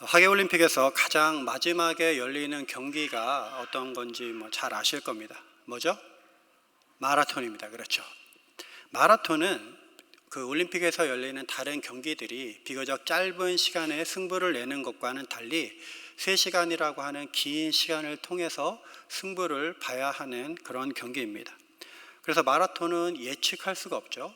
하계올림픽에서 가장 마지막에 열리는 경기가 어떤 건지 잘 아실 겁니다. 뭐죠? 마라톤입니다. 그렇죠. 마라톤은 그 올림픽에서 열리는 다른 경기들이 비교적 짧은 시간에 승부를 내는 것과는 달리 3시간이라고 하는 긴 시간을 통해서 승부를 봐야 하는 그런 경기입니다. 그래서 마라톤은 예측할 수가 없죠.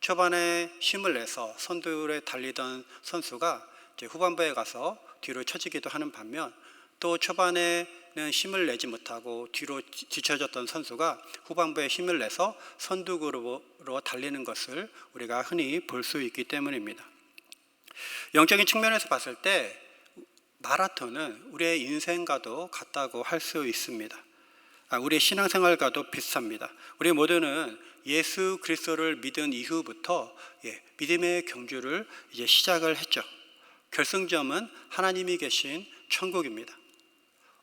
초반에 힘을 내서 선두에 달리던 선수가 이제 후반부에 가서 뒤로 처지기도 하는 반면, 또 초반에는 힘을 내지 못하고 뒤로 뒤처졌던 선수가 후반부에 힘을 내서 선두그룹으로 달리는 것을 우리가 흔히 볼 수 있기 때문입니다. 영적인 측면에서 봤을 때 마라톤은 우리의 인생과도 같다고 할 수 있습니다. 우리의 신앙생활과도 비슷합니다. 우리 모두는 예수 그리스도를 믿은 이후부터 믿음의 경주를 이제 시작을 했죠. 결승점은 하나님이 계신 천국입니다.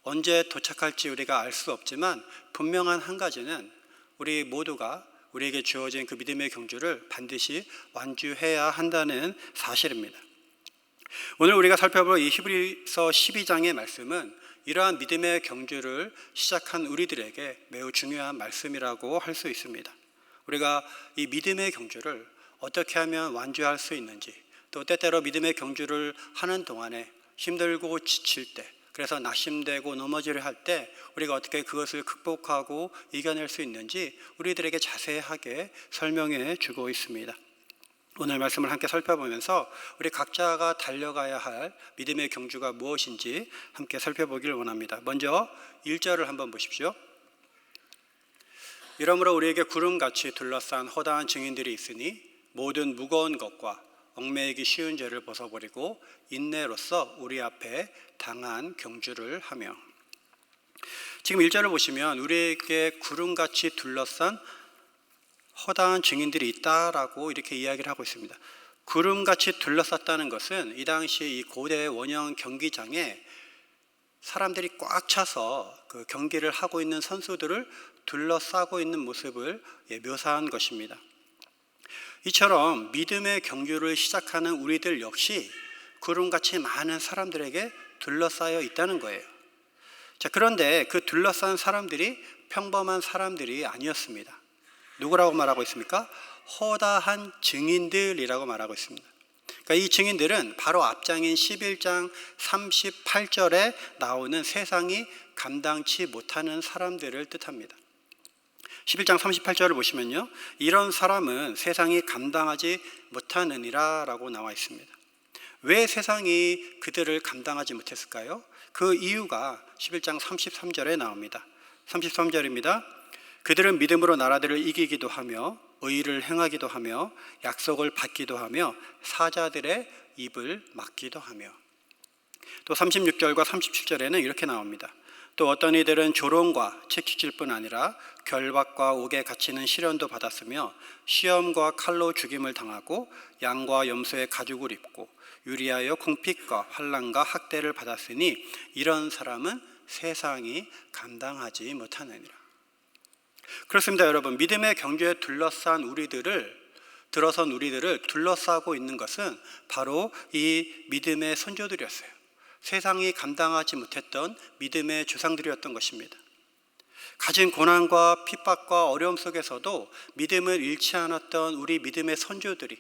언제 도착할지 우리가 알 수 없지만 분명한 한 가지는 우리 모두가 우리에게 주어진 그 믿음의 경주를 반드시 완주해야 한다는 사실입니다. 오늘 우리가 살펴볼 이 히브리서 12장의 말씀은 이러한 믿음의 경주를 시작한 우리들에게 매우 중요한 말씀이라고 할 수 있습니다. 우리가 이 믿음의 경주를 어떻게 하면 완주할 수 있는지, 또 때때로 믿음의 경주를 하는 동안에 힘들고 지칠 때, 그래서 낙심되고 넘어지려 할 때 우리가 어떻게 그것을 극복하고 이겨낼 수 있는지 우리들에게 자세하게 설명해 주고 있습니다. 오늘 말씀을 함께 살펴보면서 우리 각자가 달려가야 할 믿음의 경주가 무엇인지 함께 살펴보기를 원합니다. 먼저 1절을 한번 보십시오. 이러므로 우리에게 구름같이 둘러싼 허다한 증인들이 있으니 모든 무거운 것과 얽매이기 쉬운 죄를 벗어버리고 인내로써 우리 앞에 당한 경주를 하며. 지금 1절을 보시면 우리에게 구름같이 둘러싼 허다한 증인들이 있다라고 이렇게 이야기를 하고 있습니다. 구름같이 둘러쌌다는 것은 이 당시 이 고대 원형 경기장에 사람들이 꽉 차서 그 경기를 하고 있는 선수들을 둘러싸고 있는 모습을 묘사한 것입니다. 이처럼 믿음의 경주를 시작하는 우리들 역시 구름같이 많은 사람들에게 둘러싸여 있다는 거예요. 자, 그런데 그 둘러싼 사람들이 평범한 사람들이 아니었습니다. 누구라고 말하고 있습니까? 허다한 증인들이라고 말하고 있습니다. 그러니까 이 증인들은 바로 앞장인 11장 38절에 나오는 세상이 감당치 못하는 사람들을 뜻합니다. 11장 38절을 보시면요, 이런 사람은 세상이 감당하지 못하느니라 라고 나와 있습니다. 왜 세상이 그들을 감당하지 못했을까요? 그 이유가 11장 33절에 나옵니다. 33절입니다. 그들은 믿음으로 나라들을 이기기도 하며 의를 행하기도 하며 약속을 받기도 하며 사자들의 입을 막기도 하며. 또 36절과 37절에는 이렇게 나옵니다. 또 어떤 이들은 조롱과 채찍질 뿐 아니라 결박과 옥에 갇히는 시련도 받았으며 시험과 칼로 죽임을 당하고 양과 염소의 가죽을 입고 유리하여 궁핍과 환난과 학대를 받았으니 이런 사람은 세상이 감당하지 못하느니라. 그렇습니다, 여러분. 믿음의 경주에 들어선 우리들을 둘러싸고 있는 것은 바로 이 믿음의 선조들이었어요. 세상이 감당하지 못했던 믿음의 조상들이었던 것입니다. 가진 고난과 핍박과 어려움 속에서도 믿음을 잃지 않았던 우리 믿음의 선조들이,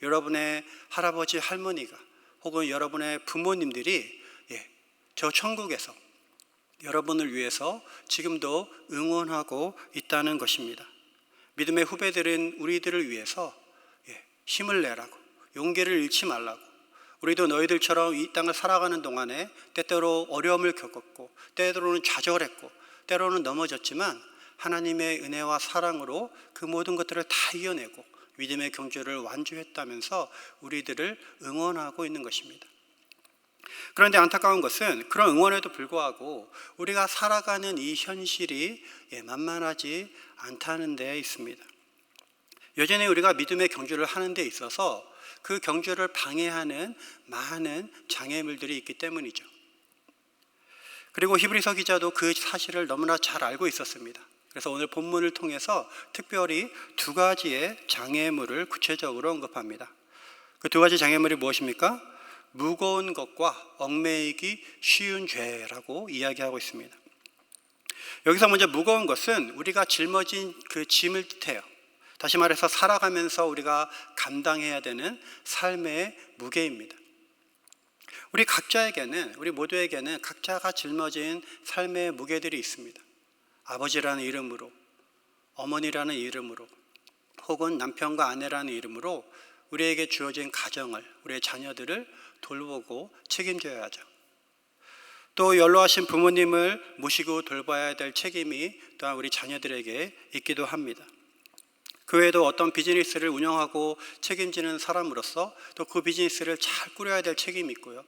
여러분의 할아버지 할머니가 혹은 여러분의 부모님들이 저 천국에서 여러분을 위해서 지금도 응원하고 있다는 것입니다. 믿음의 후배들은 우리들을 위해서 힘을 내라고, 용기를 잃지 말라고, 우리도 너희들처럼 이 땅을 살아가는 동안에 때때로 어려움을 겪었고 때로는 좌절했고 때로는 넘어졌지만 하나님의 은혜와 사랑으로 그 모든 것들을 다 이겨내고 믿음의 경주를 완주했다면서 우리들을 응원하고 있는 것입니다. 그런데 안타까운 것은 그런 응원에도 불구하고 우리가 살아가는 이 현실이 만만하지 않다는 데 있습니다. 여전히 우리가 믿음의 경주를 하는 데 있어서 그 경주를 방해하는 많은 장애물들이 있기 때문이죠. 그리고 히브리서 기자도 그 사실을 너무나 잘 알고 있었습니다. 그래서 오늘 본문을 통해서 특별히 2가지의 장애물을 구체적으로 언급합니다. 그 2가지 장애물이 무엇입니까? 무거운 것과 얽매이기 쉬운 죄라고 이야기하고 있습니다. 여기서 먼저 무거운 것은 우리가 짊어진 그 짐을 뜻해요. 다시 말해서 살아가면서 우리가 감당해야 되는 삶의 무게입니다. 우리 각자에게는, 우리 모두에게는 각자가 짊어진 삶의 무게들이 있습니다. 아버지라는 이름으로, 어머니라는 이름으로, 혹은 남편과 아내라는 이름으로 우리에게 주어진 가정을, 우리의 자녀들을 돌보고 책임져야 하죠. 또 연로하신 부모님을 모시고 돌봐야 될 책임이 또한 우리 자녀들에게 있기도 합니다. 그 외에도 어떤 비즈니스를 운영하고 책임지는 사람으로서 또 그 비즈니스를 잘 꾸려야 될 책임이 있고요.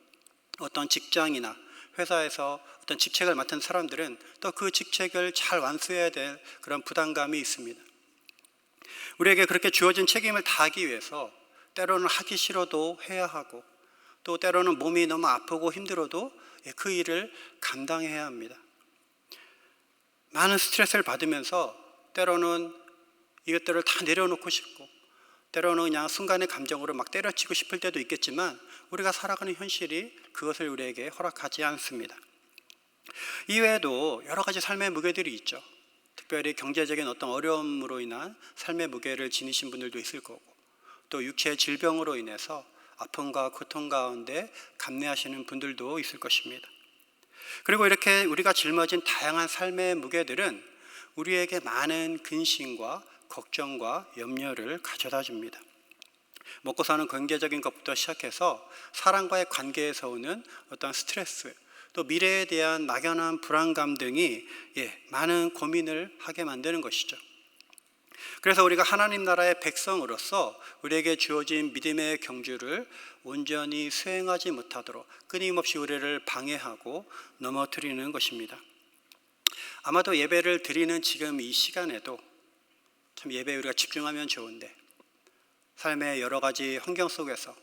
어떤 직장이나 회사에서 어떤 직책을 맡은 사람들은 또 그 직책을 잘 완수해야 될 그런 부담감이 있습니다. 우리에게 그렇게 주어진 책임을 다하기 위해서 때로는 하기 싫어도 해야 하고, 또 때로는 몸이 너무 아프고 힘들어도 그 일을 감당해야 합니다. 많은 스트레스를 받으면서 때로는 이것들을 다 내려놓고 싶고, 때로는 그냥 순간의 감정으로 막 때려치고 싶을 때도 있겠지만 우리가 살아가는 현실이 그것을 우리에게 허락하지 않습니다. 이외에도 여러 가지 삶의 무게들이 있죠. 특별히 경제적인 어떤 어려움으로 인한 삶의 무게를 지니신 분들도 있을 거고, 또 육체의 질병으로 인해서 아픔과 고통 가운데 감내하시는 분들도 있을 것입니다. 그리고 이렇게 우리가 짊어진 다양한 삶의 무게들은 우리에게 많은 근심과 걱정과 염려를 가져다 줍니다. 먹고 사는 경제적인 것부터 시작해서 사람과의 관계에서 오는 어떤 스트레스, 또 미래에 대한 막연한 불안감 등이 많은 고민을 하게 만드는 것이죠. 그래서 우리가 하나님 나라의 백성으로서 우리에게 주어진 믿음의 경주를 온전히 수행하지 못하도록 끊임없이 우리를 방해하고 넘어뜨리는 것입니다. 아마도 예배를 드리는 지금 이 시간에도 참 예배에 우리가 집중하면 좋은데, 삶의 여러 가지 환경 속에서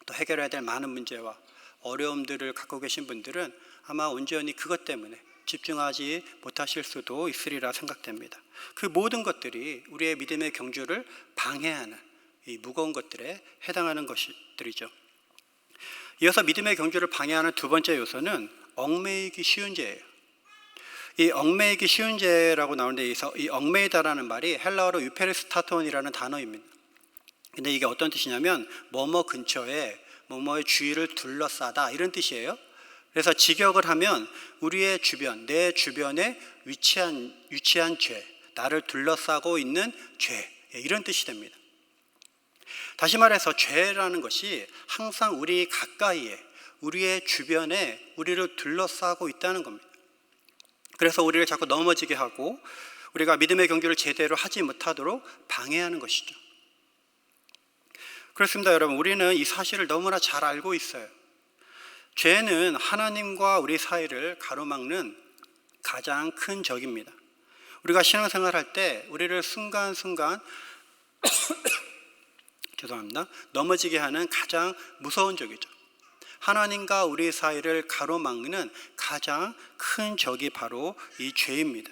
또 해결해야 될 많은 문제와 어려움들을 갖고 계신 분들은 아마 온전히 그것 때문에 집중하지 못하실 수도 있으리라 생각됩니다. 그 모든 것들이 우리의 믿음의 경주를 방해하는 이 무거운 것들에 해당하는 것들이죠. 이어서 믿음의 경주를 방해하는 두 번째 요소는 얽매이기 쉬운 죄예요. 이 얽매이기 쉬운 죄라고 나오는데, 이 얽매이다라는 말이 헬라어로 유페리스타톤이라는 단어입니다. 근데 이게 어떤 뜻이냐면 뭐뭐 근처에 뭐뭐의 주위를 둘러싸다, 이런 뜻이에요. 그래서 직역을 하면 우리의 주변, 내 주변에 위치한 죄, 나를 둘러싸고 있는 죄, 이런 뜻이 됩니다. 다시 말해서 죄라는 것이 항상 우리 가까이에, 우리의 주변에 우리를 둘러싸고 있다는 겁니다. 그래서 우리를 자꾸 넘어지게 하고 우리가 믿음의 경주를 제대로 하지 못하도록 방해하는 것이죠. 그렇습니다, 여러분. 우리는 이 사실을 너무나 잘 알고 있어요. 죄는 하나님과 우리 사이를 가로막는 가장 큰 적입니다. 우리가 신앙생활할 때 우리를 순간순간 넘어지게 하는 가장 무서운 적이죠. 하나님과 우리 사이를 가로막는 가장 큰 적이 바로 이 죄입니다.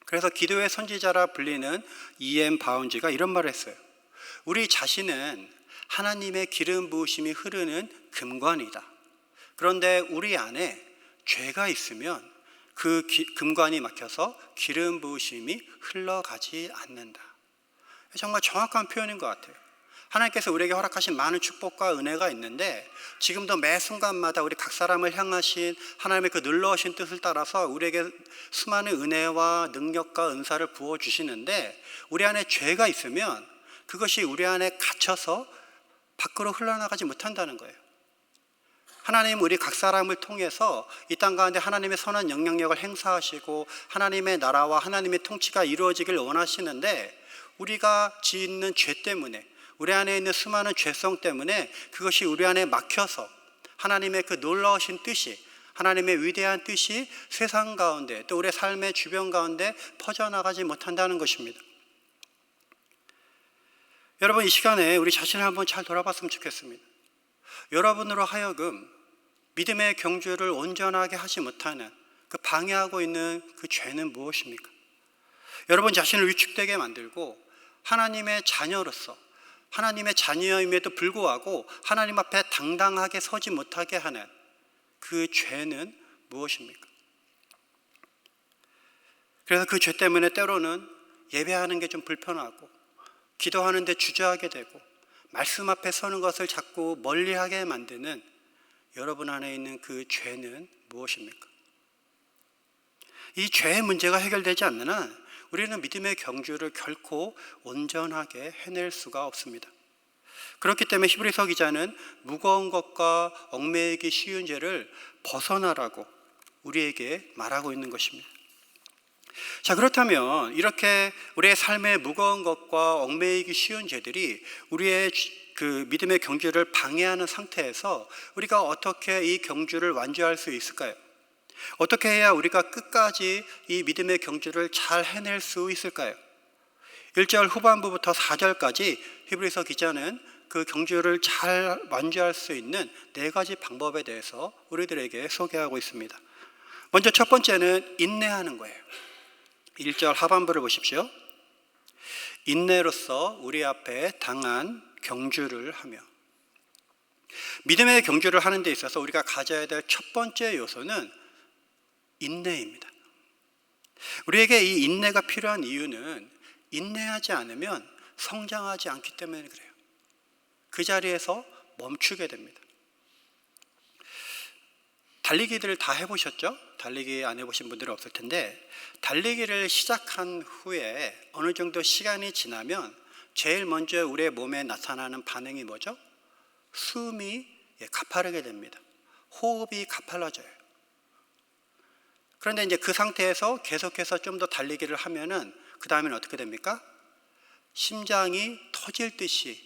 그래서 기도의 선지자라 불리는 E.M. 바운지가 이런 말을 했어요. 우리 자신은 하나님의 기름 부으심이 흐르는 금관이다. 그런데 우리 안에 죄가 있으면 그 금관이 막혀서 기름 부으심이 흘러가지 않는다. 정말 정확한 표현인 것 같아요. 하나님께서 우리에게 허락하신 많은 축복과 은혜가 있는데, 지금도 매 순간마다 우리 각 사람을 향하신 하나님의 그 놀라우신 뜻을 따라서 우리에게 수많은 은혜와 능력과 은사를 부어주시는데, 우리 안에 죄가 있으면 그것이 우리 안에 갇혀서 밖으로 흘러나가지 못한다는 거예요. 하나님은 우리 각 사람을 통해서 이 땅 가운데 하나님의 선한 영향력을 행사하시고 하나님의 나라와 하나님의 통치가 이루어지길 원하시는데, 우리가 짓는 죄 때문에, 우리 안에 있는 수많은 죄성 때문에 그것이 우리 안에 막혀서 하나님의 그 놀라우신 뜻이, 하나님의 위대한 뜻이 세상 가운데 또 우리의 삶의 주변 가운데 퍼져나가지 못한다는 것입니다. 여러분, 이 시간에 우리 자신을 한번 잘 돌아봤으면 좋겠습니다. 여러분으로 하여금 믿음의 경주를 온전하게 하지 못하는 그 방해하고 있는 그 죄는 무엇입니까? 여러분 자신을 위축되게 만들고 하나님의 자녀로서 하나님의 자녀임에도 불구하고 하나님 앞에 당당하게 서지 못하게 하는 그 죄는 무엇입니까? 그래서 그 죄 때문에 때로는 예배하는 게 좀 불편하고 기도하는데 주저하게 되고 말씀 앞에 서는 것을 자꾸 멀리하게 만드는 여러분 안에 있는 그 죄는 무엇입니까? 이 죄의 문제가 해결되지 않는 한 우리는 믿음의 경주를 결코 온전하게 해낼 수가 없습니다. 그렇기 때문에 히브리서 기자는 무거운 것과 얽매이기 쉬운 죄를 벗어나라고 우리에게 말하고 있는 것입니다. 자, 그렇다면 이렇게 우리의 삶의 무거운 것과 얽매이기 쉬운 죄들이 우리의 그 믿음의 경주를 방해하는 상태에서 우리가 어떻게 이 경주를 완주할 수 있을까요? 어떻게 해야 우리가 끝까지 이 믿음의 경주를 잘 해낼 수 있을까요? 1절 후반부부터 4절까지 히브리서 기자는 그 경주를 잘 완주할 수 있는 4가지 방법에 대해서 우리들에게 소개하고 있습니다. 먼저 첫 번째는 인내하는 거예요. 1절 하반부를 보십시오. 인내로서 우리 앞에 당한 경주를 하며. 믿음의 경주를 하는 데 있어서 우리가 가져야 될 첫 번째 요소는 인내입니다. 우리에게 이 인내가 필요한 이유는 인내하지 않으면 성장하지 않기 때문에 그래요. 그 자리에서 멈추게 됩니다. 달리기들을 다 해보셨죠? 달리기 안 해보신 분들은 없을 텐데, 달리기를 시작한 후에 어느 정도 시간이 지나면 제일 먼저 우리의 몸에 나타나는 반응이 뭐죠? 숨이 가파르게 됩니다. 호흡이 가팔라져요. 그런데 이제 그 상태에서 계속해서 좀 더 달리기를 하면은 그 다음에는 어떻게 됩니까? 심장이 터질 듯이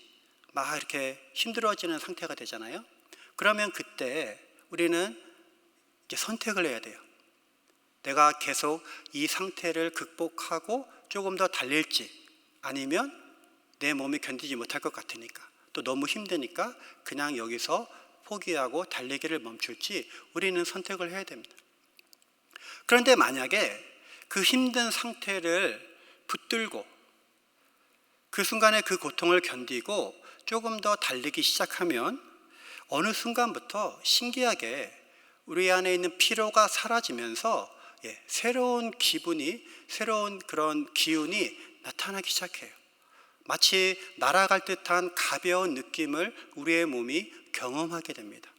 막 이렇게 힘들어지는 상태가 되잖아요. 그러면 그때 우리는 이제 선택을 해야 돼요. 내가 계속 이 상태를 극복하고 조금 더 달릴지, 아니면 내 몸이 견디지 못할 것 같으니까, 또 너무 힘드니까 그냥 여기서 포기하고 달리기를 멈출지 우리는 선택을 해야 됩니다. 그런데 만약에 그 힘든 상태를 붙들고 그 순간에 그 고통을 견디고 조금 더 달리기 시작하면 어느 순간부터 신기하게 우리 안에 있는 피로가 사라지면서 새로운 기분이, 새로운 그런 기운이 나타나기 시작해요. 마치 날아갈 듯한 가벼운 느낌을 우리의 몸이 경험하게 됩니다.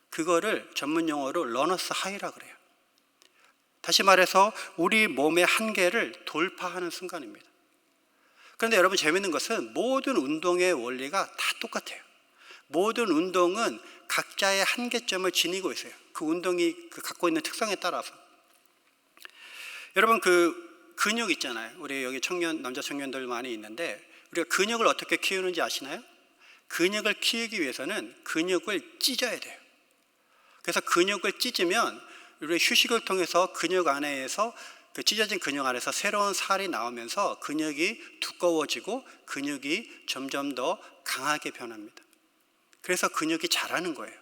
그거를 전문 용어로 러너스 하이라고 그래요. 다시 말해서 우리 몸의 한계를 돌파하는 순간입니다. 그런데 여러분, 재밌는 것은 모든 운동의 원리가 다 똑같아요. 모든 운동은 각자의 한계점을 지니고 있어요. 그 운동이 갖고 있는 특성에 따라서. 여러분, 그 근육 있잖아요. 우리 여기 남자 청년들 많이 있는데, 우리가 근육을 어떻게 키우는지 아시나요? 근육을 키우기 위해서는 근육을 찢어야 돼요. 그래서 근육을 찢으면 우리 휴식을 통해서 근육 안에서, 그 찢어진 근육 안에서 새로운 살이 나오면서 근육이 두꺼워지고 근육이 점점 더 강하게 변합니다. 그래서 근육이 자라는 거예요.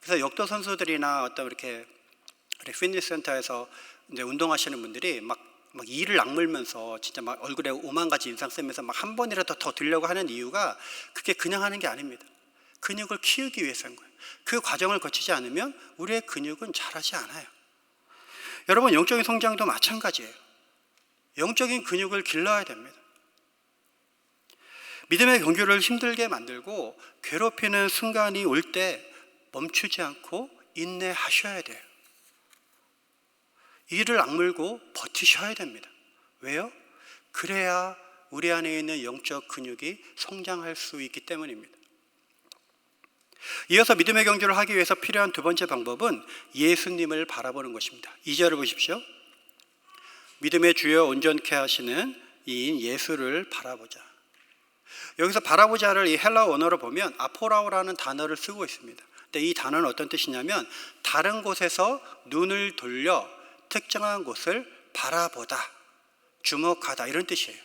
그래서 역도 선수들이나 어떤 이렇게 피트니스 센터에서 이제 운동하시는 분들이 막 이를 악물면서 진짜 막 얼굴에 5만 가지 인상 쓰면서 막 한 번이라도 더 들려고 하는 이유가 그게 그냥 하는 게 아닙니다. 근육을 키우기 위해서인 거예요. 그 과정을 거치지 않으면 우리의 근육은 자라지 않아요. 여러분, 영적인 성장도 마찬가지예요. 영적인 근육을 길러야 됩니다. 믿음의 경주를 힘들게 만들고 괴롭히는 순간이 올 때 멈추지 않고 인내하셔야 돼요. 이를 악물고 버티셔야 됩니다. 왜요? 그래야 우리 안에 있는 영적 근육이 성장할 수 있기 때문입니다. 이어서 믿음의 경주를 하기 위해서 필요한 두 번째 방법은 예수님을 바라보는 것입니다. 2절을 보십시오. 믿음의 주여 온전케 하시는 이인 예수를 바라보자. 여기서 바라보자를 이 헬라 원어로 보면 아포라오라는 단어를 쓰고 있습니다. 근데 이 단어는 어떤 뜻이냐면 다른 곳에서 눈을 돌려 특정한 곳을 바라보다, 주목하다, 이런 뜻이에요.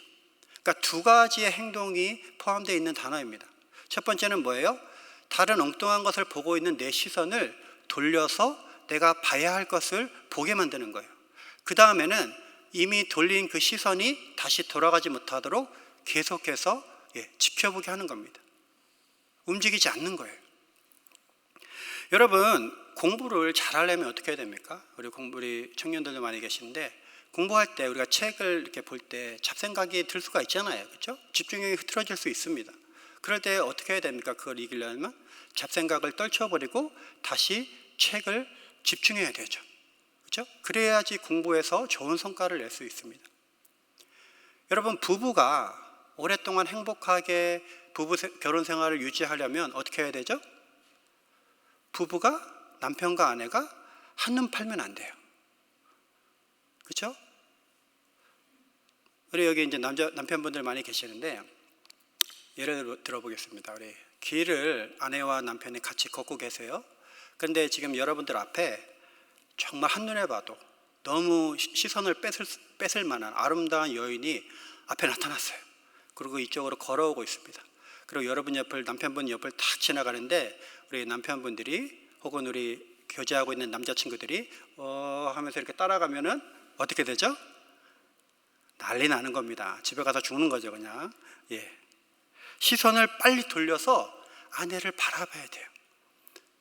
그러니까 두 가지의 행동이 포함되어 있는 단어입니다. 첫 번째는 뭐예요? 다른 엉뚱한 것을 보고 있는 내 시선을 돌려서 내가 봐야 할 것을 보게 만드는 거예요. 그 다음에는 이미 돌린 그 시선이 다시 돌아가지 못하도록 계속해서 지켜보게 하는 겁니다. 움직이지 않는 거예요. 여러분, 공부를 잘하려면 어떻게 해야 됩니까? 우리 청년들도 많이 계신데, 공부할 때 우리가 책을 이렇게 볼 때 잡생각이 들 수가 있잖아요. 그렇죠? 집중력이 흐트러질 수 있습니다. 그럴 때 어떻게 해야 됩니까? 그걸 이기려면 잡생각을 떨쳐버리고 다시 책을 집중해야 되죠. 그렇죠? 그래야지 공부에서 좋은 성과를 낼 수 있습니다. 여러분, 부부가 오랫동안 행복하게 결혼 생활을 유지하려면 어떻게 해야 되죠? 부부가, 남편과 아내가 한눈 팔면 안 돼요. 그렇죠? 우리 여기 이제 남편분들 많이 계시는데, 예를 들어보겠습니다. 우리 길을 아내와 남편이 같이 걷고 계세요. 그런데 지금 여러분들 앞에 정말 한눈에 봐도 너무 시선을 뺏을 만한 아름다운 여인이 앞에 나타났어요. 그리고 이쪽으로 걸어오고 있습니다. 그리고 여러분 옆을, 남편분 옆을 탁 지나가는데, 우리 남편분들이 혹은 우리 교제하고 있는 남자친구들이 하면서 이렇게 따라가면은 어떻게 되죠? 난리 나는 겁니다. 집에 가서 죽는 거죠, 그냥. 시선을 빨리 돌려서 아내를 바라봐야 돼요.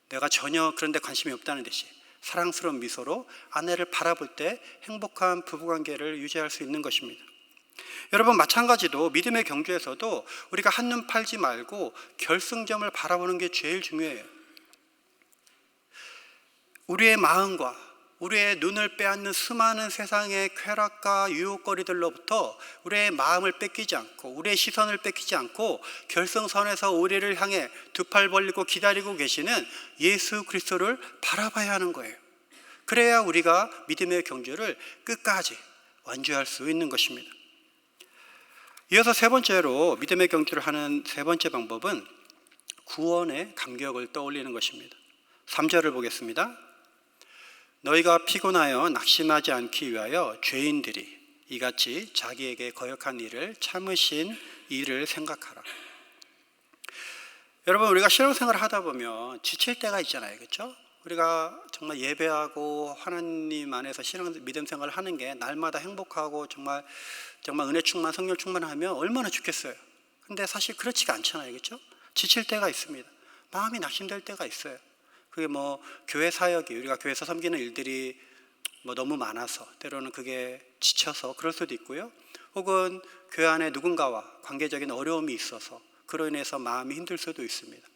내가 전혀 그런 데 관심이 없다는 듯이 사랑스러운 미소로 아내를 바라볼 때 행복한 부부관계를 유지할 수 있는 것입니다. 여러분, 마찬가지로 믿음의 경주에서도 우리가 한눈 팔지 말고 결승점을 바라보는 게 제일 중요해요. 우리의 마음과 우리의 눈을 빼앗는 수많은 세상의 쾌락과 유혹거리들로부터 우리의 마음을 뺏기지 않고, 우리의 시선을 뺏기지 않고 결승선에서 우리를 향해 두 팔 벌리고 기다리고 계시는 예수 그리스도를 바라봐야 하는 거예요. 그래야 우리가 믿음의 경주를 끝까지 완주할 수 있는 것입니다. 이어서 세 번째로 믿음의 경주를 하는 세 번째 방법은 구원의 감격을 떠올리는 것입니다. 3절을 보겠습니다. 너희가 피곤하여 낙심하지 않기 위하여 죄인들이 이같이 자기에게 거역한 일을 참으신 이를 생각하라. 여러분, 우리가 신앙생활을 하다 보면 지칠 때가 있잖아요. 그렇죠? 우리가 정말 예배하고 하나님 안에서 믿음 생활을 하는 게 날마다 행복하고 정말 은혜 충만, 성령 충만하면 얼마나 좋겠어요. 근데 사실 그렇지가 않잖아요. 그렇죠? 지칠 때가 있습니다. 마음이 낙심될 때가 있어요. 그게 교회 사역이, 우리가 교회에서 섬기는 일들이 너무 많아서 때로는 그게 지쳐서 그럴 수도 있고요. 혹은 교회 안에 누군가와 관계적인 어려움이 있어서 그로 인해서 마음이 힘들 수도 있습니다.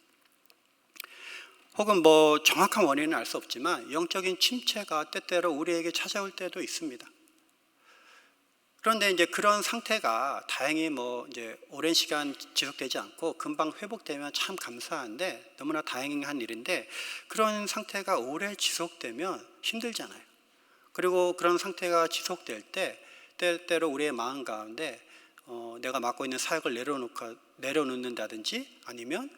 혹은 정확한 원인은 알 수 없지만 영적인 침체가 때때로 우리에게 찾아올 때도 있습니다. 그런데 이제 그런 상태가 다행히 이제 오랜 시간 지속되지 않고 금방 회복되면 참 감사한데, 너무나 다행한 일인데, 그런 상태가 오래 지속되면 힘들잖아요. 그리고 그런 상태가 지속될 때 때때로 우리의 마음 가운데 내가 맡고 있는 사역을 내려놓는다든지, 아니면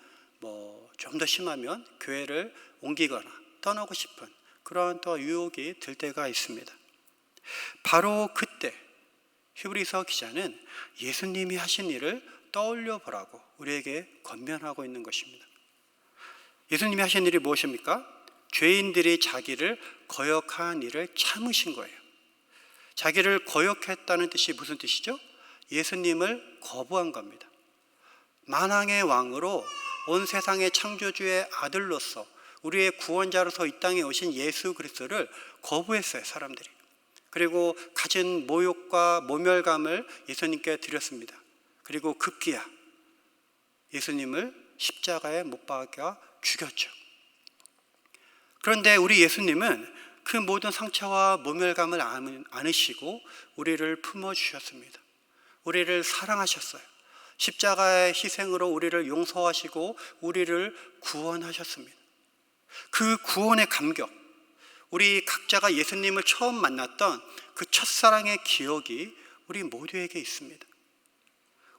좀 더 심하면 교회를 옮기거나 떠나고 싶은 그런 또 유혹이 들 때가 있습니다. 바로 그때 히브리서 기자는 예수님이 하신 일을 떠올려 보라고 우리에게 권면하고 있는 것입니다. 예수님이 하신 일이 무엇입니까? 죄인들이 자기를 거역한 일을 참으신 거예요. 자기를 거역했다는 뜻이 무슨 뜻이죠? 예수님을 거부한 겁니다. 만왕의 왕으로 온 세상의 창조주의 아들로서 우리의 구원자로서 이 땅에 오신 예수 그리스도를 거부했어요, 사람들이. 그리고 가진 모욕과 모멸감을 예수님께 드렸습니다. 그리고 급기야 예수님을 십자가에 못 박아 죽였죠. 그런데 우리 예수님은 그 모든 상처와 모멸감을 안으시고 우리를 품어주셨습니다. 우리를 사랑하셨어요. 십자가의 희생으로 우리를 용서하시고 우리를 구원하셨습니다. 그 구원의 감격, 우리 각자가 예수님을 처음 만났던 그 첫사랑의 기억이 우리 모두에게 있습니다.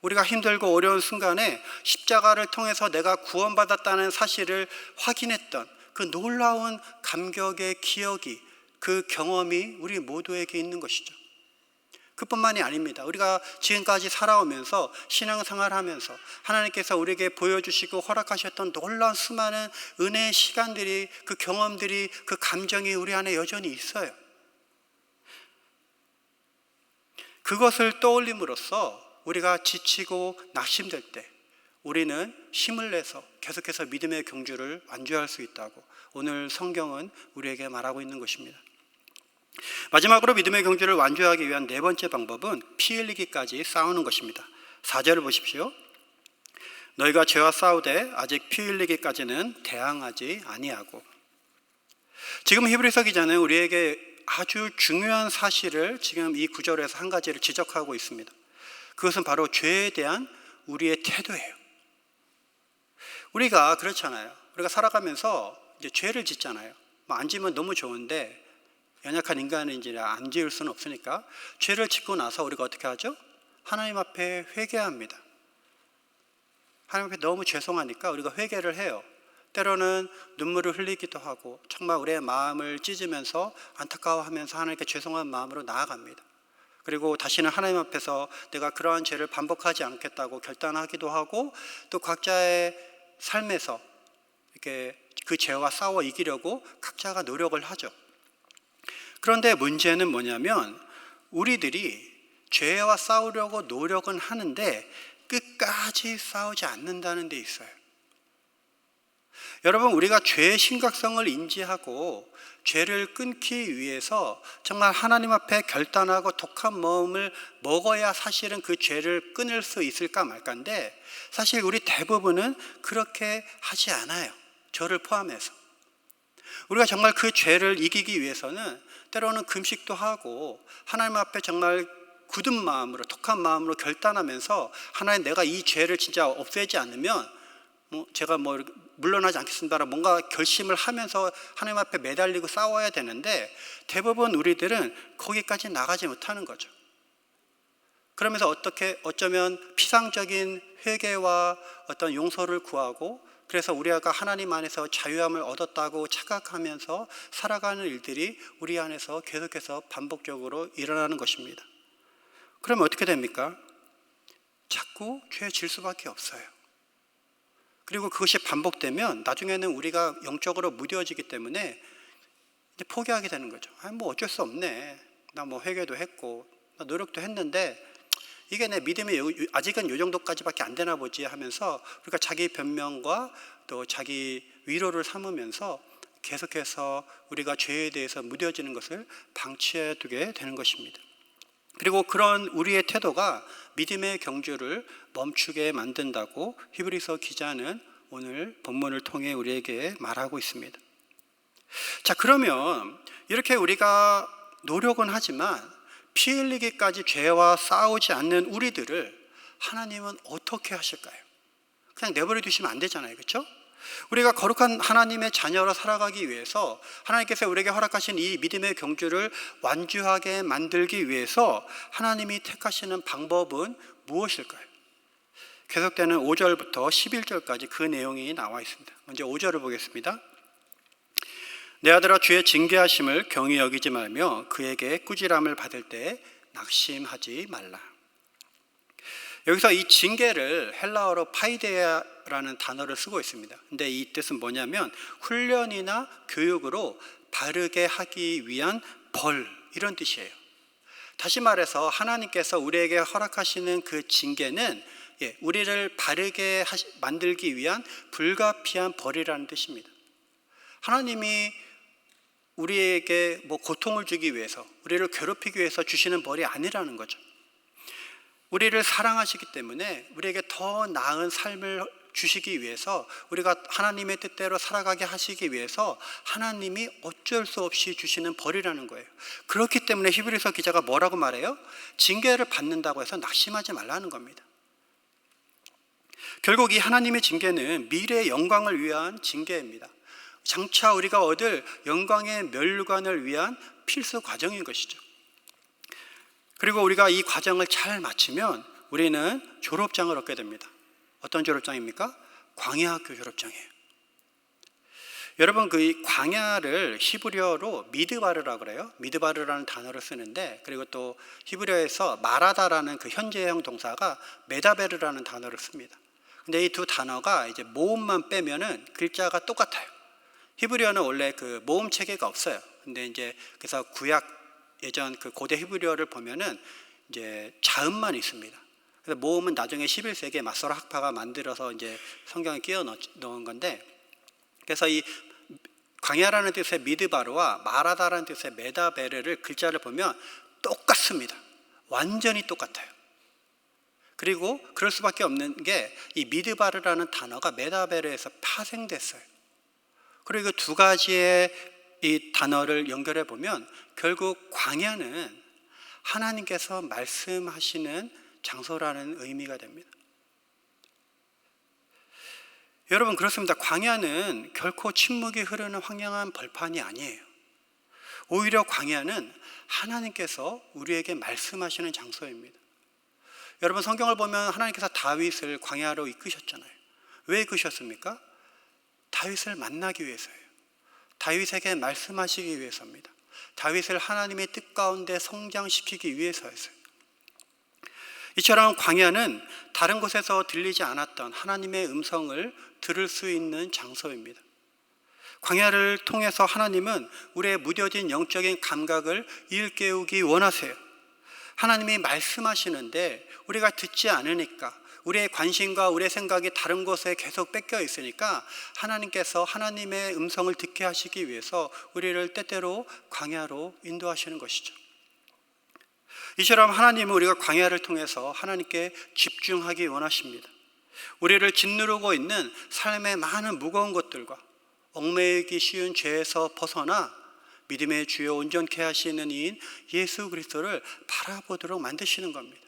우리가 힘들고 어려운 순간에 십자가를 통해서 내가 구원받았다는 사실을 확인했던 그 놀라운 감격의 기억이, 그 경험이 우리 모두에게 있는 것이죠. 그뿐만이 아닙니다. 우리가 지금까지 살아오면서 신앙생활하면서 하나님께서 우리에게 보여주시고 허락하셨던 놀라운 수많은 은혜의 시간들이, 그 경험들이, 그 감정이 우리 안에 여전히 있어요. 그것을 떠올림으로써 우리가 지치고 낙심될 때 우리는 힘을 내서 계속해서 믿음의 경주를 완주할 수 있다고 오늘 성경은 우리에게 말하고 있는 것입니다. 마지막으로 믿음의 경주를 완주하기 위한 네 번째 방법은 피 흘리기까지 싸우는 것입니다. 4절을 보십시오. 너희가 죄와 싸우되 아직 피 흘리기까지는 대항하지 아니하고. 지금 히브리서 기자는 우리에게 아주 중요한 사실을 지금 이 구절에서 한 가지를 지적하고 있습니다. 그것은 바로 죄에 대한 우리의 태도예요. 우리가 그렇잖아요. 우리가 살아가면서 이제 죄를 짓잖아요. 안 지면 너무 좋은데 연약한 인간인지 안 지을 수는 없으니까 죄를 짓고 나서 우리가 어떻게 하죠? 하나님 앞에 회개합니다. 하나님 앞에 너무 죄송하니까 우리가 회개를 해요. 때로는 눈물을 흘리기도 하고 정말 우리의 마음을 찢으면서 안타까워하면서 하나님께 죄송한 마음으로 나아갑니다. 그리고 다시는 하나님 앞에서 내가 그러한 죄를 반복하지 않겠다고 결단하기도 하고 또 각자의 삶에서 이렇게 그 죄와 싸워 이기려고 각자가 노력을 하죠. 그런데 문제는 뭐냐면 우리들이 죄와 싸우려고 노력은 하는데 끝까지 싸우지 않는다는 데 있어요. 여러분, 우리가 죄의 심각성을 인지하고 죄를 끊기 위해서 정말 하나님 앞에 결단하고 독한 마음을 먹어야 사실은 그 죄를 끊을 수 있을까 말까인데 사실 우리 대부분은 그렇게 하지 않아요. 저를 포함해서. 우리가 정말 그 죄를 이기기 위해서는 때로는 금식도 하고 하나님 앞에 정말 굳은 마음으로 독한 마음으로 결단하면서 하나님 내가 이 죄를 진짜 없애지 않으면 제가 물러나지 않겠습니다라고 뭔가 결심을 하면서 하나님 앞에 매달리고 싸워야 되는데 대부분 우리들은 거기까지 나가지 못하는 거죠. 그러면서 어쩌면 피상적인 회개와 어떤 용서를 구하고 그래서 우리가 하나님 안에서 자유함을 얻었다고 착각하면서 살아가는 일들이 우리 안에서 계속해서 반복적으로 일어나는 것입니다. 그러면 어떻게 됩니까? 자꾸 죄에 질 수밖에 없어요. 그리고 그것이 반복되면 나중에는 우리가 영적으로 무뎌지기 때문에 이제 포기하게 되는 거죠. 어쩔 수 없네. 나 회개도 했고 나 노력도 했는데 이게 내 믿음이 아직은 이 정도까지밖에 안 되나 보지 하면서 우리가 자기 변명과 또 자기 위로를 삼으면서 계속해서 우리가 죄에 대해서 무뎌지는 것을 방치해 두게 되는 것입니다. 그리고 그런 우리의 태도가 믿음의 경주를 멈추게 만든다고 히브리서 기자는 오늘 본문을 통해 우리에게 말하고 있습니다. 자, 그러면 이렇게 우리가 노력은 하지만 피 흘리기까지 죄와 싸우지 않는 우리들을 하나님은 어떻게 하실까요? 그냥 내버려 두시면 안 되잖아요. 그렇죠? 우리가 거룩한 하나님의 자녀로 살아가기 위해서 하나님께서 우리에게 허락하신 이 믿음의 경주를 완주하게 만들기 위해서 하나님이 택하시는 방법은 무엇일까요? 계속되는 5절부터 11절까지 그 내용이 나와 있습니다. 먼저 5절을 보겠습니다. 내 아들아 주의 징계하심을 경히 여기지 말며 그에게 꾸지람을 받을 때 낙심하지 말라. 여기서 이 징계를 헬라어로 파이데아라는 단어를 쓰고 있습니다. 근데 이 뜻은 뭐냐면 훈련이나 교육으로 바르게 하기 위한 벌, 이런 뜻이에요. 다시 말해서 하나님께서 우리에게 허락하시는 그 징계는 우리를 바르게 만들기 위한 불가피한 벌이라는 뜻입니다. 하나님이 우리에게 고통을 주기 위해서, 우리를 괴롭히기 위해서 주시는 벌이 아니라는 거죠. 우리를 사랑하시기 때문에 우리에게 더 나은 삶을 주시기 위해서, 우리가 하나님의 뜻대로 살아가게 하시기 위해서 하나님이 어쩔 수 없이 주시는 벌이라는 거예요. 그렇기 때문에 히브리서 기자가 뭐라고 말해요? 징계를 받는다고 해서 낙심하지 말라는 겁니다. 결국 이 하나님의 징계는 미래의 영광을 위한 징계입니다. 장차 우리가 얻을 영광의 멸관을 위한 필수 과정인 것이죠. 그리고 우리가 이 과정을 잘 마치면 우리는 졸업장을 얻게 됩니다. 어떤 졸업장입니까? 광야학교 졸업장이에요. 여러분, 그 광야를 히브리어로 미드바르라고 그래요. 미드바르라는 단어를 쓰는데, 그리고 또 히브리어에서 마라다라는 그 현재형 동사가 메다베르라는 단어를 씁니다. 근데 이 두 단어가 이제 모음만 빼면은 글자가 똑같아요. 히브리어는 원래 그 모음 체계가 없어요. 근데 이제 그래서 구약 예전 그 고대 히브리어를 보면은 이제 자음만 있습니다. 그래서 모음은 나중에 11세기에 마소라 학파가 만들어서 이제 성경에 끼워 넣은 건데, 그래서 이 광야라는 뜻의 미드바르와 마라다라는 뜻의 메다베르를 글자를 보면 똑같습니다. 완전히 똑같아요. 그리고 그럴 수밖에 없는 게 이 미드바르라는 단어가 메다베르에서 파생됐어요. 그리고 두 가지의 이 단어를 연결해 보면 결국 광야는 하나님께서 말씀하시는 장소라는 의미가 됩니다. 여러분, 그렇습니다. 광야는 결코 침묵이 흐르는 황량한 벌판이 아니에요. 오히려 광야는 하나님께서 우리에게 말씀하시는 장소입니다. 여러분, 성경을 보면 하나님께서 다윗을 광야로 이끄셨잖아요. 왜 이끄셨습니까? 다윗을 만나기 위해서예요. 다윗에게 말씀하시기 위해서입니다. 다윗을 하나님의 뜻 가운데 성장시키기 위해서였어요. 이처럼 광야는 다른 곳에서 들리지 않았던 하나님의 음성을 들을 수 있는 장소입니다. 광야를 통해서 하나님은 우리의 무뎌진 영적인 감각을 일깨우기 원하세요. 하나님이 말씀하시는데 우리가 듣지 않으니까, 우리의 관심과 우리의 생각이 다른 곳에 계속 뺏겨 있으니까 하나님께서 하나님의 음성을 듣게 하시기 위해서 우리를 때때로 광야로 인도하시는 것이죠. 이처럼 하나님은 우리가 광야를 통해서 하나님께 집중하기 원하십니다. 우리를 짓누르고 있는 삶의 많은 무거운 것들과 얽매이기 쉬운 죄에서 벗어나 믿음의 주요 온전케 하시는 이인 예수 그리스도를 바라보도록 만드시는 겁니다.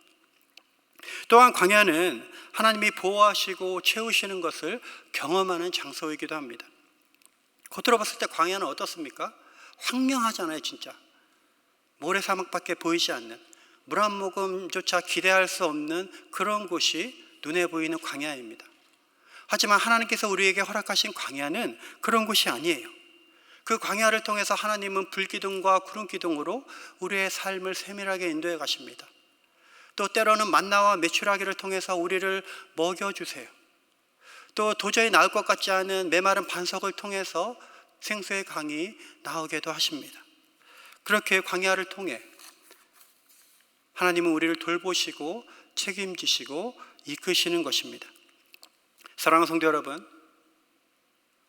또한 광야는 하나님이 보호하시고 채우시는 것을 경험하는 장소이기도 합니다. 겉으로 봤을 때 광야는 어떻습니까? 황량하잖아요. 진짜 모래사막밖에 보이지 않는, 물 한 모금조차 기대할 수 없는 그런 곳이 눈에 보이는 광야입니다. 하지만 하나님께서 우리에게 허락하신 광야는 그런 곳이 아니에요. 그 광야를 통해서 하나님은 불기둥과 구름기둥으로 우리의 삶을 세밀하게 인도해 가십니다. 또 때로는 만나와 메추라기를 통해서 우리를 먹여주세요. 또 도저히 나을 것 같지 않은 메마른 반석을 통해서 생수의 강이 나오게도 하십니다. 그렇게 광야를 통해 하나님은 우리를 돌보시고 책임지시고 이끄시는 것입니다. 사랑하는 성도 여러분,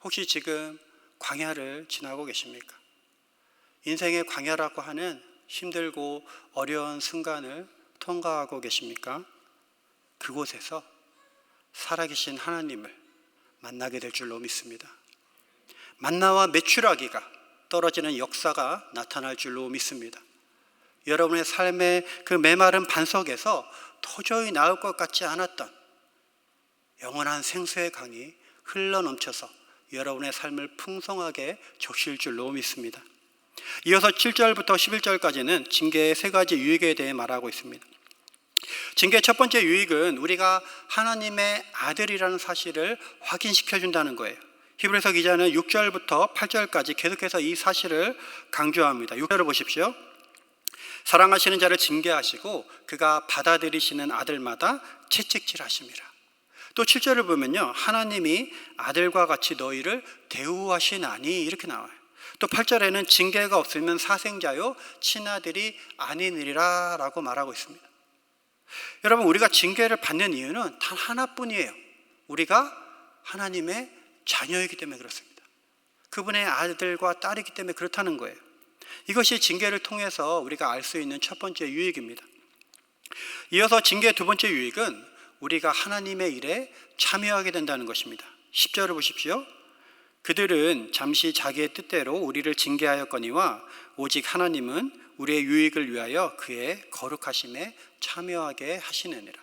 혹시 지금 광야를 지나고 계십니까? 인생의 광야라고 하는 힘들고 어려운 순간을 통과하고 계십니까? 그곳에서 살아계신 하나님을 만나게 될 줄로 믿습니다. 만나와 메추라기가 떨어지는 역사가 나타날 줄로 믿습니다. 여러분의 삶의 그 메마른 반석에서 도저히 나올 것 같지 않았던 영원한 생수의 강이 흘러넘쳐서 여러분의 삶을 풍성하게 적실 줄로 믿습니다. 이어서 7절부터 11절까지는 징계의 세 가지 유익에 대해 말하고 있습니다. 징계의 첫 번째 유익은 우리가 하나님의 아들이라는 사실을 확인시켜 준다는 거예요. 히브리서 기자는 6절부터 8절까지 계속해서 이 사실을 강조합니다. 6절을 보십시오. 사랑하시는 자를 징계하시고 그가 받아들이시는 아들마다 채찍질하심이라. 또 7절을 보면요, 하나님이 아들과 같이 너희를 대우하시나니 이렇게 나와요. 또 8절에는 징계가 없으면 사생자요 친아들이 아니니라 라고 말하고 있습니다. 여러분, 우리가 징계를 받는 이유는 단 하나뿐이에요. 우리가 하나님의 자녀이기 때문에 그렇습니다. 그분의 아들과 딸이기 때문에 그렇다는 거예요. 이것이 징계를 통해서 우리가 알 수 있는 첫 번째 유익입니다. 이어서 징계의 두 번째 유익은 우리가 하나님의 일에 참여하게 된다는 것입니다. 10절을 보십시오. 그들은 잠시 자기의 뜻대로 우리를 징계하였거니와 오직 하나님은 우리의 유익을 위하여 그의 거룩하심에 참여하게 하시느니라.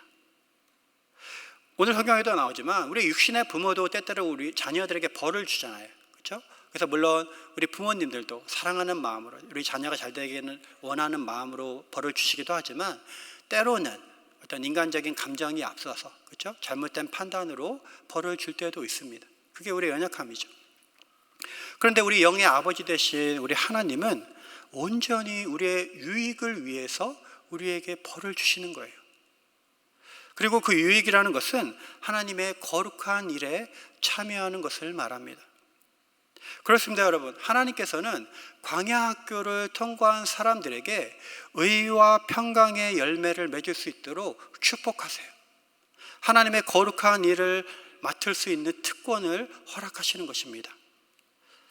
오늘 성경에도 나오지만 우리 육신의 부모도 때때로 우리 자녀들에게 벌을 주잖아요. 그렇죠? 그래서 물론 우리 부모님들도 사랑하는 마음으로 우리 자녀가 잘 되기를 원하는 마음으로 벌을 주시기도 하지만 때로는 어떤 인간적인 감정이 앞서서, 그렇죠? 잘못된 판단으로 벌을 줄 때도 있습니다. 그게 우리의 연약함이죠. 그런데 우리 영의 아버지 되신 우리 하나님은 온전히 우리의 유익을 위해서 우리에게 벌을 주시는 거예요. 그리고 그 유익이라는 것은 하나님의 거룩한 일에 참여하는 것을 말합니다. 그렇습니다, 여러분. 하나님께서는 광야 학교를 통과한 사람들에게 의와 평강의 열매를 맺을 수 있도록 축복하세요. 하나님의 거룩한 일을 맡을 수 있는 특권을 허락하시는 것입니다.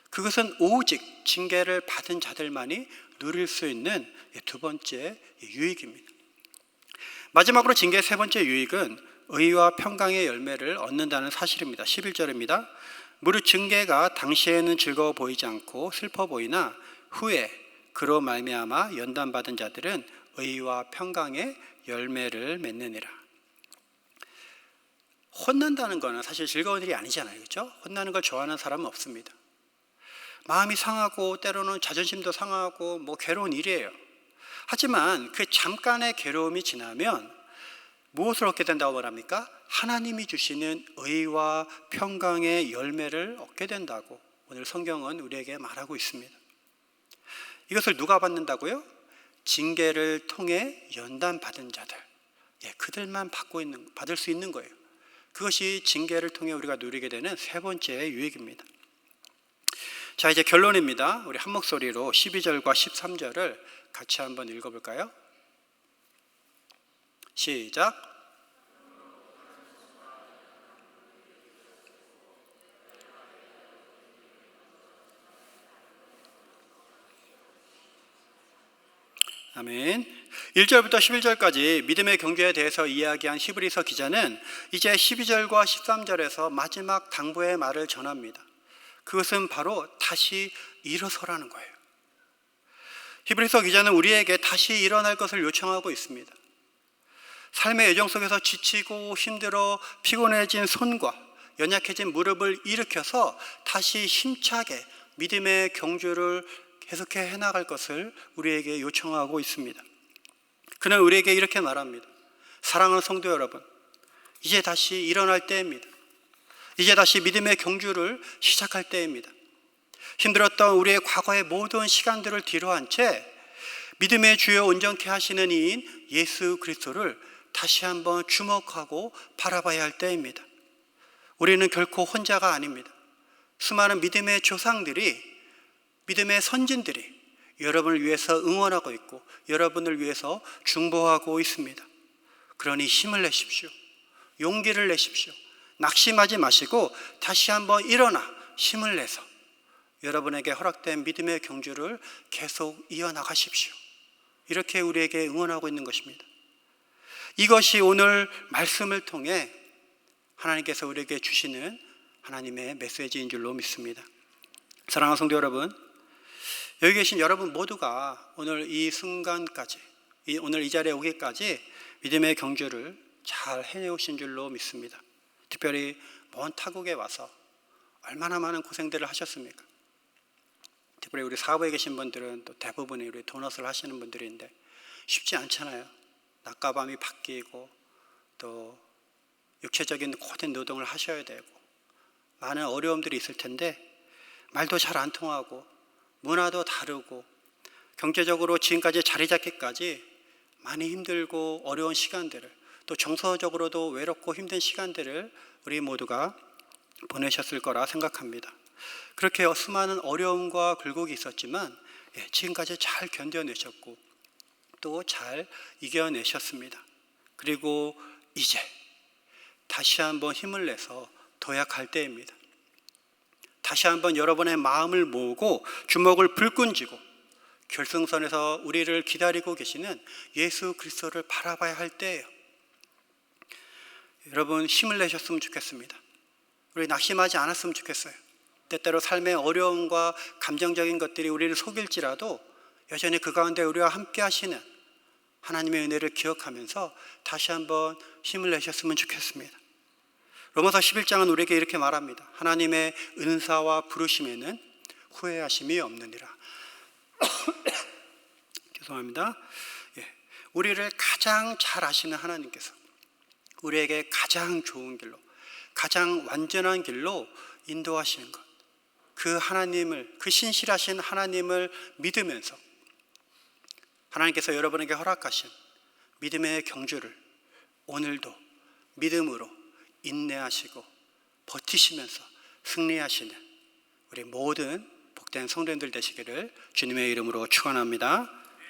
그것은 오직 징계를 받은 자들만이 누릴 수 있는 두 번째 유익입니다. 마지막으로 징계의 세 번째 유익은 의와 평강의 열매를 얻는다는 사실입니다. 11절입니다. 무릇 징계가 당시에는 즐거워 보이지 않고 슬퍼 보이나 후에 그로 말미암아 연단받은 자들은 의와 평강의 열매를 맺느니라. 혼난다는 것은 사실 즐거운 일이 아니잖아요, 그렇죠? 혼나는 걸 좋아하는 사람은 없습니다. 마음이 상하고 때로는 자존심도 상하고 괴로운 일이에요. 하지만 그 잠깐의 괴로움이 지나면 무엇을 얻게 된다고 말합니까? 하나님이 주시는 의와 평강의 열매를 얻게 된다고 오늘 성경은 우리에게 말하고 있습니다. 이것을 누가 받는다고요? 징계를 통해 연단받은 자들, 그들만 받을 수 있는 거예요. 그것이 징계를 통해 우리가 누리게 되는 세 번째 유익입니다. 자, 이제 결론입니다. 우리 한 목소리로 12절과 13절을 같이 한번 읽어볼까요? 시작. 아멘. 1절부터 11절까지 믿음의 경주에 대해서 이야기한 히브리서 기자는 이제 12절과 13절에서 마지막 당부의 말을 전합니다. 그것은 바로 다시 일어서라는 거예요. 히브리서 기자는 우리에게 다시 일어날 것을 요청하고 있습니다. 삶의 여정 속에서 지치고 힘들어 피곤해진 손과 연약해진 무릎을 일으켜서 다시 힘차게 믿음의 경주를 계속해 해나갈 것을 우리에게 요청하고 있습니다. 그는 우리에게 이렇게 말합니다. 사랑하는 성도 여러분, 이제 다시 일어날 때입니다. 이제 다시 믿음의 경주를 시작할 때입니다. 힘들었던 우리의 과거의 모든 시간들을 뒤로한 채 믿음의 주여 온전케 하시는 이인 예수 그리스도를 다시 한번 주목하고 바라봐야 할 때입니다. 우리는 결코 혼자가 아닙니다. 수많은 믿음의 조상들이, 믿음의 선진들이 여러분을 위해서 응원하고 있고 여러분을 위해서 중보하고 있습니다. 그러니 힘을 내십시오. 용기를 내십시오. 낙심하지 마시고 다시 한번 일어나 힘을 내서 여러분에게 허락된 믿음의 경주를 계속 이어나가십시오. 이렇게 우리에게 응원하고 있는 것입니다. 이것이 오늘 말씀을 통해 하나님께서 우리에게 주시는 하나님의 메시지인 줄로 믿습니다. 사랑하는 성도 여러분, 여기 계신 여러분 모두가 오늘 이 순간까지, 오늘 이 자리에 오기까지 믿음의 경주를 잘 해내오신 줄로 믿습니다. 특별히 먼 타국에 와서 얼마나 많은 고생들을 하셨습니까? 특별히 우리 사업에 계신 분들은 또 대부분이 우리 도넛을 하시는 분들인데 쉽지 않잖아요. 낮과 밤이 바뀌고 또 육체적인 고된 노동을 하셔야 되고 많은 어려움들이 있을 텐데 말도 잘 안 통하고 문화도 다르고 경제적으로 지금까지 자리 잡기까지 많이 힘들고 어려운 시간들을, 또 정서적으로도 외롭고 힘든 시간들을 우리 모두가 보내셨을 거라 생각합니다. 그렇게 수많은 어려움과 굴곡이 있었지만 지금까지 잘 견뎌내셨고 또 잘 이겨내셨습니다. 그리고 이제 다시 한번 힘을 내서 도약할 때입니다. 다시 한번 여러분의 마음을 모으고 주먹을 불끈 쥐고 결승선에서 우리를 기다리고 계시는 예수 그리스도를 바라봐야 할 때예요. 여러분 힘을 내셨으면 좋겠습니다. 우리 낙심하지 않았으면 좋겠어요. 때때로 삶의 어려움과 감정적인 것들이 우리를 속일지라도 여전히 그 가운데 우리와 함께 하시는 하나님의 은혜를 기억하면서 다시 한번 힘을 내셨으면 좋겠습니다. 로마서 11장은 우리에게 이렇게 말합니다. 하나님의 은사와 부르심에는 후회하심이 없느니라. 죄송합니다. 우리를 가장 잘 아시는 하나님께서 우리에게 가장 좋은 길로, 가장 완전한 길로 인도하시는 것, 그 하나님을, 그 신실하신 하나님을 믿으면서 하나님께서 여러분에게 허락하신 믿음의 경주를 오늘도 믿음으로 인내하시고 버티시면서 승리하시는 우리 모든 복된 성도님들 되시기를 주님의 이름으로 축원합니다.